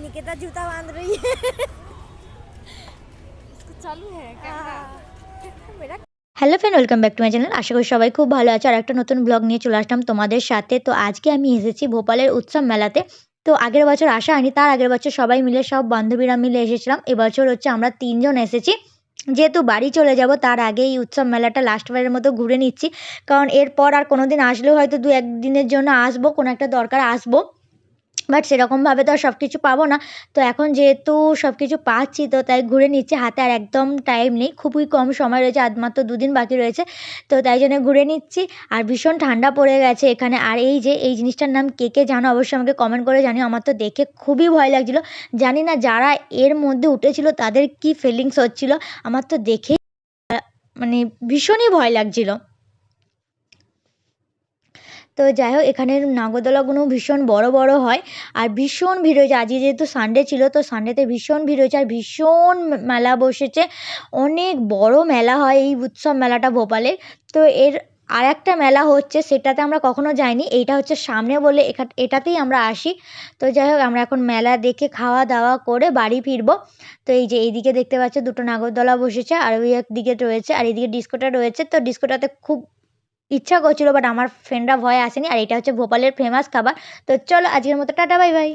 निकिता जूता बांध रही है। चालू है कैमरा। मेरा hello friend, welcome back to my channel. আশা করি সবাই খুব ভালো আছে। আর একটা নতুন ব্লগ নিয়ে চলে আসলাম তোমাদের সাথে। তো আজকে আমি এসেছি ভোপালের উৎসব মেলাতে। তো আগের বছর আসা হয়নি, তার আগের বছর সবাই মিলে সব বান্ধবীরা মিলে এসেছিলাম। এবছর হচ্ছে আমরা ৩ জন এসেছি। যেহেতু বাড়ি চলে যাব তার আগে এই উৎসব মেলাটা লাস্টবারের মতো ঘুরে নিচ্ছি। কারণ এরপর আর কোনোদিন আসলেও হয়তো ২-১ দিনের জন্য আসবো, কোনো একটা দরকারে আসবো। বাট সেরকমভাবে তো আর সব কিছু পাবো না। তো এখন যেহেতু সব কিছু পাচ্ছি তো তাই ঘুরে নিচ্ছি। হাতে আর একদম টাইম নেই, খুবই কম সময় রয়েছে, আর মাত্র ২ দিন বাকি রয়েছে। তো তাই জন্য ঘুরে নিচ্ছি। আর ভীষণ ঠান্ডা পড়ে গেছে এখানে। আর এই যে এই জিনিসটার নাম কে, কে জানো অবশ্যই আমাকে কমেন্ট করে জানিও। আমার তো দেখে খুবই ভয় লাগছিল। জানি না যারা এর মধ্যে উঠেছিল তাদের কি ফিলিংস হচ্ছিল। আমার তো দেখেই মানে ভীষণই ভয় লাগছিল। তো যাই হোক, এখানের নাগরদোলাগুলো ভীষণ বড় বড় হয় আর ভীষণ ভিড় হয়েছে। আজকে যেহেতু সানডে ছিল তো সানডেতে ভীষণ ভিড় হয়েছে আর ভীষণ মেলা বসেছে। অনেক বড় মেলা হয় এই উৎসব মেলাটা ভোপালের। তো এর আর একটা মেলা হচ্ছে, সেটাতে আমরা কখনো যাইনি। এইটা হচ্ছে সামনে বলে এটাতেই আমরা আসি। তো যাই হোক, আমরা এখন মেলা দেখে খাওয়া দাওয়া করে বাড়ি ফিরবো। তো এই যে এইদিকে দেখতে পাচ্ছ দুটো নাগরদোলা বসেছে আর ওই একদিকে রয়েছে, আর এইদিকে ডিস্কোটা রয়েছে। তো ডিস্কোটাতে খুব ইচ্ছা করছিল, বাট আমার ফ্রেন্ডরা ভয়ে আসেনি। আর এটা হচ্ছে ভোপালের ফেমাস খাবার। তো চলো আজকের মতো টাটা, বাই বাই।